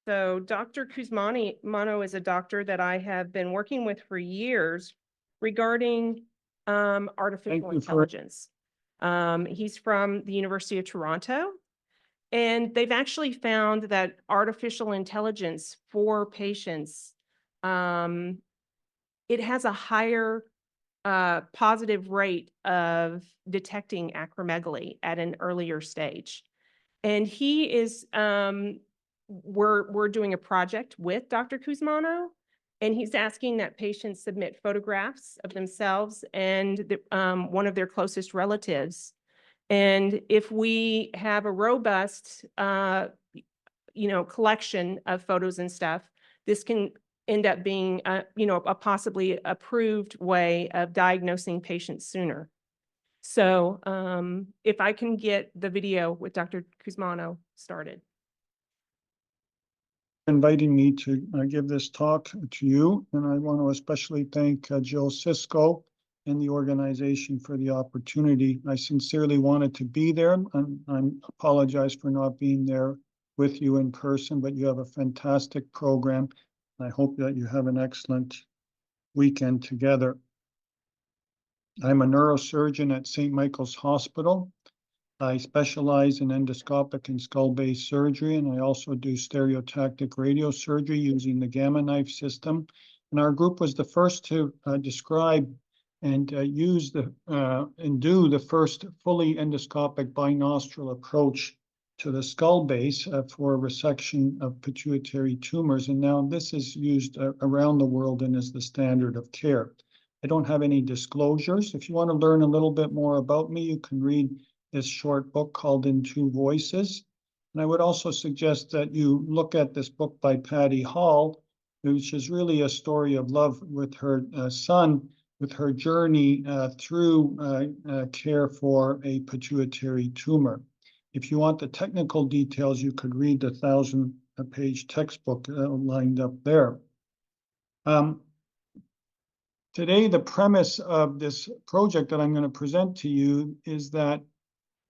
So Dr. Cusimano is a doctor that I have been working with for years regarding artificial intelligence. He's from the University of Toronto, and they've actually found that artificial intelligence for patients, it has a higher positive rate of detecting acromegaly at an earlier stage. And he is, we're doing a project with Dr. Cusimano, and he's asking that patients submit photographs of themselves and one of their closest relatives. And if we have a robust, collection of photos and stuff, this can end up being, a possibly approved way of diagnosing patients sooner. So if I can get the video with Dr. Cusimano started. Inviting me to give this talk to you, and I want to especially thank Jill Cisco and the organization for the opportunity. I sincerely wanted to be there, and I apologize for not being there with you in person, but you have a fantastic program. I hope that you have an excellent weekend together. I'm a neurosurgeon at St. Michael's Hospital. I specialize in endoscopic and skull-based surgery, and I also do stereotactic radiosurgery using the Gamma Knife system. And our group was the first to describe and use and do the first fully endoscopic binostril approach to the skull base for resection of pituitary tumors. And now this is used around the world and is the standard of care. I don't have any disclosures. If you want to learn a little bit more about me, you can read this short book called In Two Voices. And I would also suggest that you look at this book by Patty Hall, which is really a story of love with her son, with her journey through care for a pituitary tumor. If you want the technical details, you could read the 1,000-page textbook lined up there. Today, the premise of this project that I'm going to present to you is that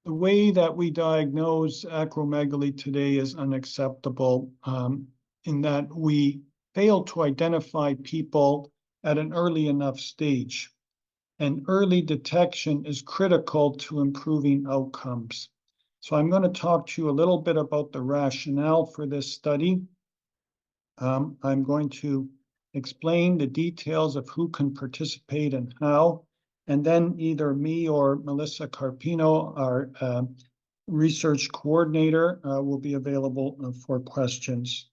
the way that we diagnose acromegaly today is unacceptable, in that we fail to identify people at an early enough stage. And early detection is critical to improving outcomes. So I'm going to talk to you a little bit about the rationale for this study. I'm going to explain the details of who can participate and how. And then either me or Melissa Carpino, our research coordinator, will be available for questions.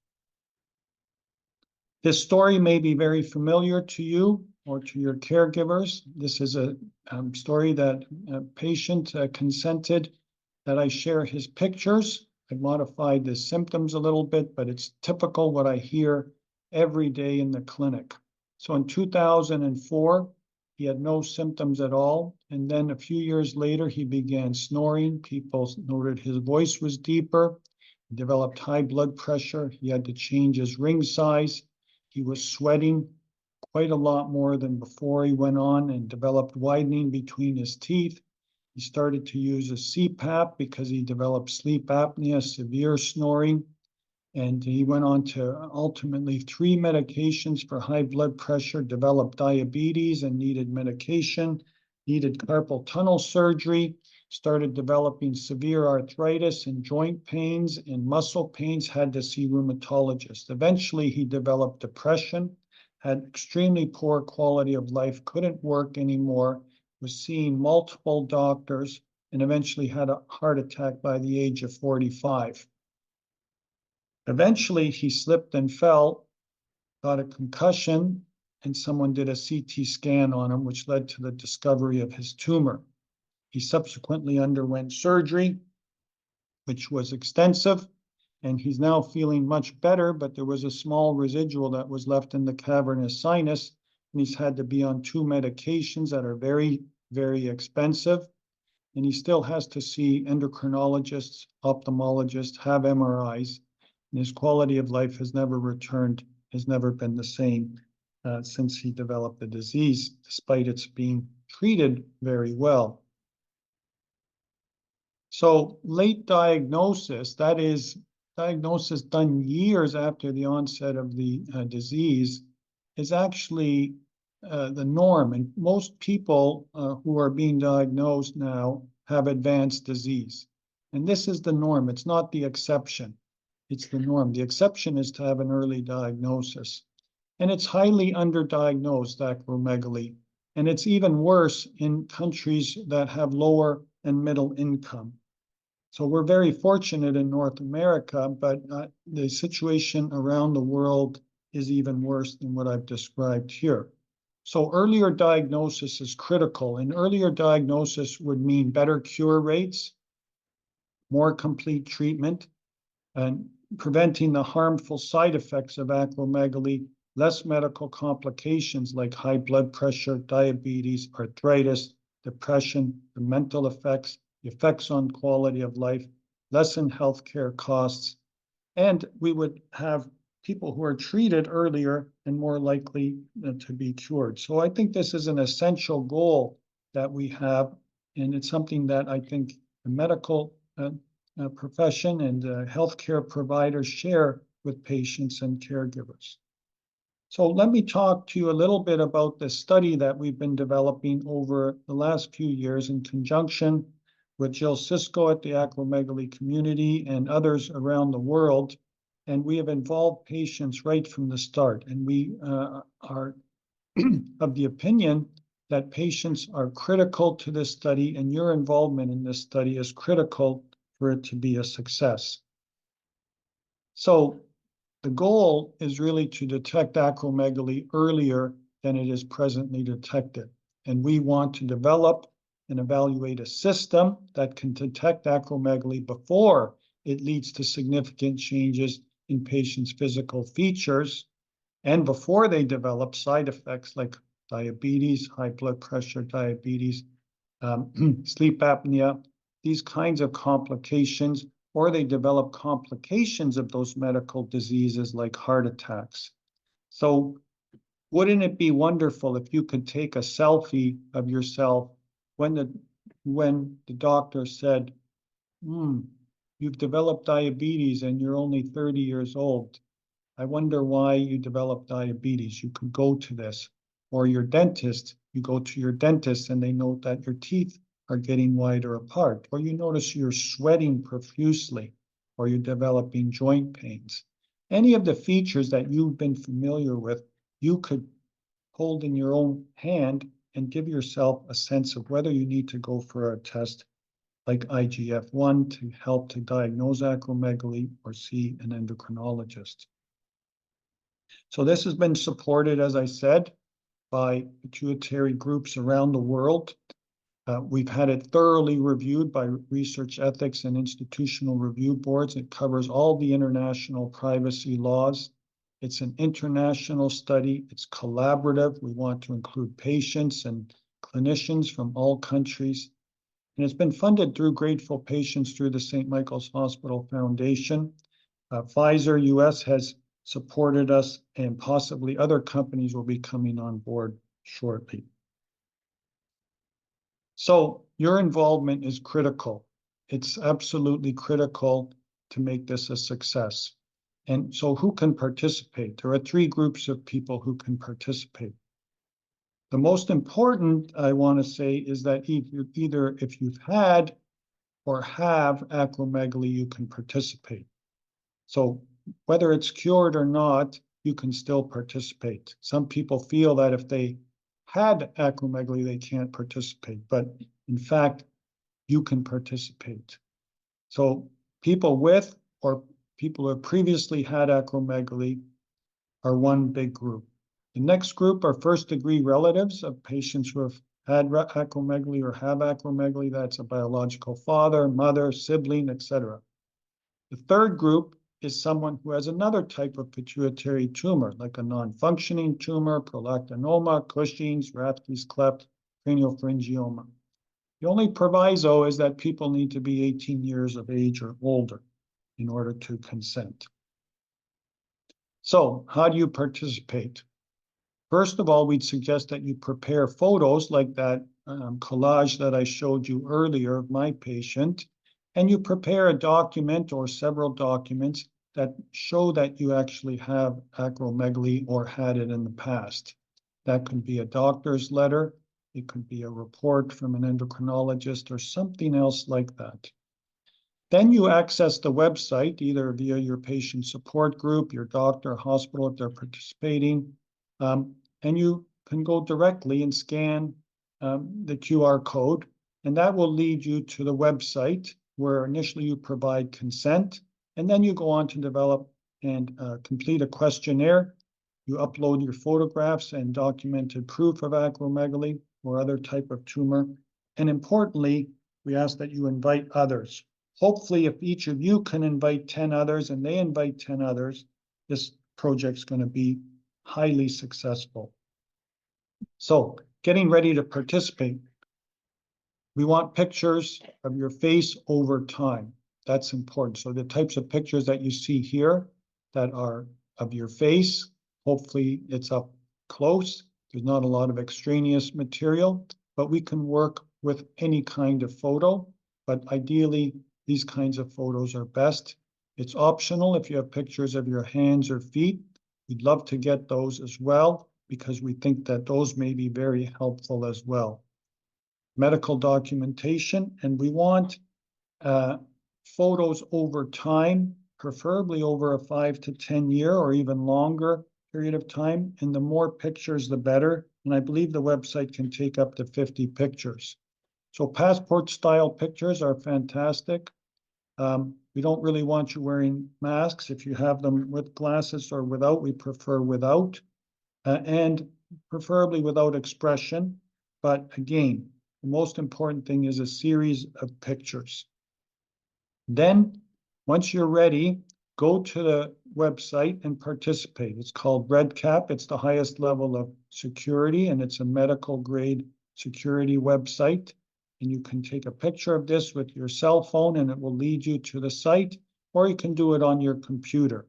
This story may be very familiar to you or to your caregivers. This is a story that a patient consented that I share his pictures. I modified the symptoms a little bit, but it's typical what I hear every day in the clinic. So in 2004, he had no symptoms at all. And then a few years later, he began snoring. People noted his voice was deeper. He developed high blood pressure. He had to change his ring size. He was sweating quite a lot more than before he went on and developed widening between his teeth. He started to use a CPAP because he developed sleep apnea, severe snoring. And he went on to ultimately 3 medications for high blood pressure, developed diabetes and needed medication, needed carpal tunnel surgery, started developing severe arthritis and joint pains and muscle pains, had to see rheumatologists. Eventually, he developed depression, had extremely poor quality of life, couldn't work anymore, was seeing multiple doctors, and eventually had a heart attack by the age of 45. Eventually, he slipped and fell, got a concussion, and someone did a CT scan on him, which led to the discovery of his tumor. He subsequently underwent surgery, which was extensive, and he's now feeling much better, but there was a small residual that was left in the cavernous sinus, and he's had to be on 2 medications that are very, very expensive. And he still has to see endocrinologists, ophthalmologists, have MRIs. And his quality of life has never returned, has never been the same since he developed the disease, despite its being treated very well. So late diagnosis, that is diagnosis done years after the onset of the disease is actually the norm. And most people who are being diagnosed now have advanced disease. And this is the norm. It's not the exception. It's the norm. The exception is to have an early diagnosis. And it's highly underdiagnosed, acromegaly. And it's even worse in countries that have lower and middle income. So we're very fortunate in North America, but the situation around the world is even worse than what I've described here. So earlier diagnosis is critical, and earlier diagnosis would mean better cure rates, more complete treatment, and preventing the harmful side effects of acromegaly, less medical complications like high blood pressure, diabetes, arthritis, depression, the mental effects, the effects on quality of life, lessen healthcare costs, and we would have people who are treated earlier and more likely to be cured. So I think this is an essential goal that we have, and it's something that I think the medical profession and healthcare providers share with patients and caregivers. So let me talk to you a little bit about the study that we've been developing over the last few years in conjunction with Jill Sisko at the acromegaly community and others around the world. And we have involved patients right from the start. And we are of the opinion that patients are critical to this study, and your involvement in this study is critical for it to be a success. So the goal is really to detect acromegaly earlier than it is presently detected. And we want to develop and evaluate a system that can detect acromegaly before it leads to significant changes in patients' physical features and before they develop side effects like diabetes, high blood pressure, diabetes, sleep apnea, these kinds of complications, or they develop complications of those medical diseases like heart attacks. So wouldn't it be wonderful if you could take a selfie of yourself when the doctor said, you've developed diabetes and you're only 30 years old. I wonder why you developed diabetes. You could go to this. Or your dentist, you go to your dentist and they note that your teeth are getting wider apart. Or you notice you're sweating profusely, or you're developing joint pains. Any of the features that you've been familiar with, you could hold in your own hand and give yourself a sense of whether you need to go for a test like IGF-1 to help to diagnose acromegaly or see an endocrinologist. So this has been supported, as I said, by pituitary groups around the world. We've had it thoroughly reviewed by research ethics and institutional review boards. It covers all the international privacy laws. It's an international study. It's collaborative. We want to include patients and clinicians from all countries. And it's been funded through grateful patients through the St. Michael's Hospital Foundation. Pfizer US has supported us, and possibly other companies will be coming on board shortly. So your involvement is critical. It's absolutely critical to make this a success. And so who can participate? There are 3 groups of people who can participate. The most important, I want to say, is that either if you've had or have acromegaly, you can participate. So whether it's cured or not, you can still participate. Some people feel that if they had acromegaly, they can't participate, but in fact, you can participate. So people with or people who have previously had acromegaly are one big group. The next group are first-degree relatives of patients who have had acromegaly or have acromegaly. That's a biological father, mother, sibling, etc. The third group is someone who has another type of pituitary tumor, like a non-functioning tumor, prolactinoma, Cushing's, Rathke's cleft, craniopharyngioma. The only proviso is that people need to be 18 years of age or older in order to consent. So how do you participate? First of all, we'd suggest that you prepare photos like that collage that I showed you earlier of my patient, and you prepare a document or several documents that show that you actually have acromegaly or had it in the past. That could be a doctor's letter, it could be a report from an endocrinologist or something else like that. Then you access the website either via your patient support group, your doctor, hospital if they're participating, and you can go directly and scan the QR code, and that will lead you to the website where initially you provide consent, and then you go on to develop and complete a questionnaire. You upload your photographs and documented proof of acromegaly or other type of tumor. And importantly, we ask that you invite others. Hopefully, if each of you can invite 10 others and they invite 10 others, this project's going to be highly successful. So, getting ready to participate. We want pictures of your face over time. That's important. So the types of pictures that you see here that are of your face, hopefully it's up close. There's not a lot of extraneous material, but we can work with any kind of photo. But ideally, these kinds of photos are best. It's optional if you have pictures of your hands or feet. We'd love to get those as well, because we think that those may be very helpful as well. Medical documentation, and we want photos over time, preferably over a 5 to 10 year or even longer period of time. And the more pictures, the better. And I believe the website can take up to 50 pictures. So passport style pictures are fantastic. We don't really want you wearing masks. If you have them with glasses or without, we prefer without, and preferably without expression. But again, the most important thing is a series of pictures. Then, once you're ready, go to the website and participate. It's called REDCap. It's the highest level of security, and it's a medical grade security website. And you can take a picture of this with your cell phone and it will lead you to the site, or you can do it on your computer.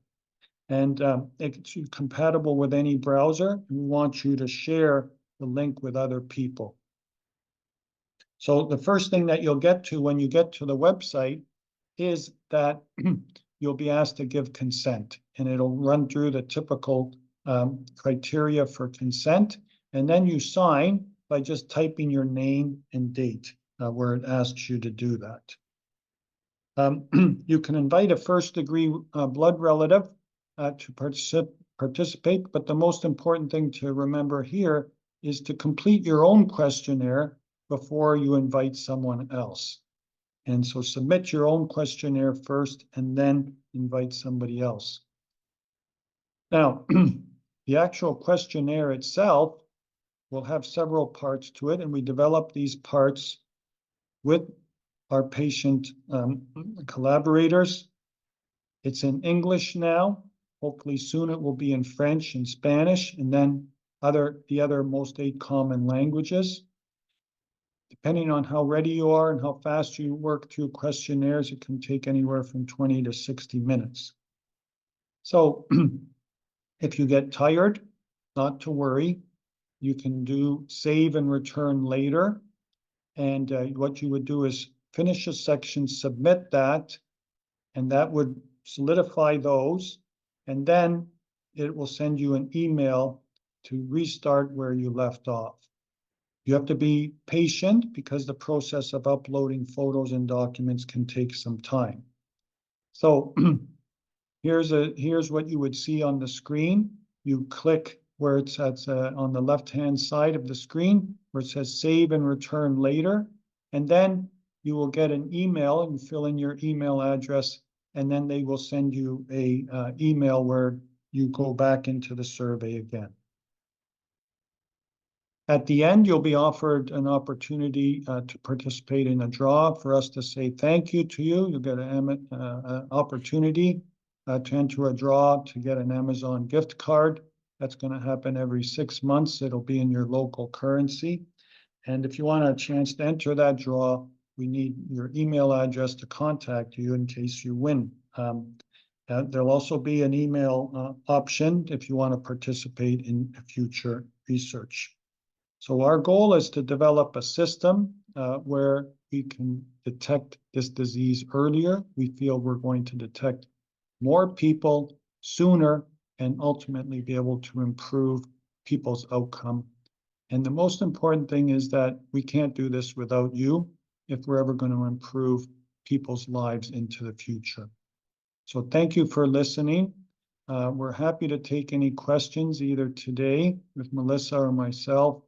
And it's compatible with any browser. We want you to share the link with other people. So the first thing that you'll get to when you get to the website is that you'll be asked to give consent, and it'll run through the typical criteria for consent. And then you sign by just typing your name and date where it asks you to do that. You can invite a first-degree blood relative to participate, but the most important thing to remember here is to complete your own questionnaire before you invite someone else. And so submit your own questionnaire first and then invite somebody else. Now, the actual questionnaire itself will have several parts to it, and we develop these parts with our patient collaborators. It's in English now. Hopefully soon it will be in French and Spanish, and then the other most 8 common languages. Depending on how ready you are and how fast you work through questionnaires, it can take anywhere from 20 to 60 minutes. So if you get tired, not to worry. You can do save and return later. And what you would do is finish a section, submit that, and that would solidify those. And then it will send you an email to restart where you left off. You have to be patient because the process of uploading photos and documents can take some time. So here's what you would see on the screen. You click where it says on the left-hand side of the screen where it says save and return later. And then you will get an email and fill in your email address. And then they will send you a email where you go back into the survey again. At the end, you'll be offered an opportunity to participate in a draw for us to say thank you to you. You'll get an opportunity to enter a draw to get an Amazon gift card. That's going to happen every 6 months. It'll be in your local currency. And if you want a chance to enter that draw, we need your email address to contact you in case you win. There'll also be an email option if you want to participate in future research. So our goal is to develop a system where we can detect this disease earlier, we feel we're going to detect more people sooner and ultimately be able to improve people's outcome. And the most important thing is that we can't do this without you if we're ever going to improve people's lives into the future. So thank you for listening. We're happy to take any questions either today with Melissa or myself.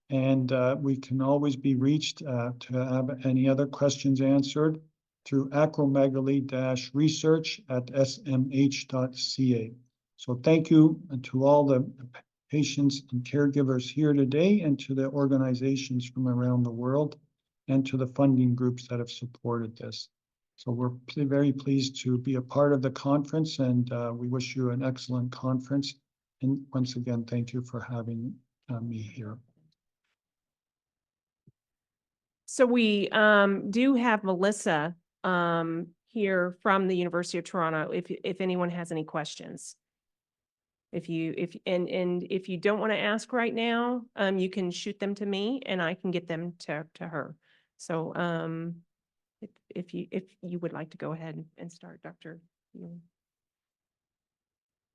And we can always be reached to have any other questions answered through acromegaly-research@smh.ca. So thank you to all the patients and caregivers here today, and to the organizations from around the world, and to the funding groups that have supported this. So we're very pleased to be a part of the conference, and we wish you an excellent conference. And once again, thank you for having me here. So we do have Melissa here from the University of Toronto, if anyone has any questions. If you don't want to ask right now, you can shoot them to me and I can get them to her. So if you would like to go ahead and start, Dr. Ewing.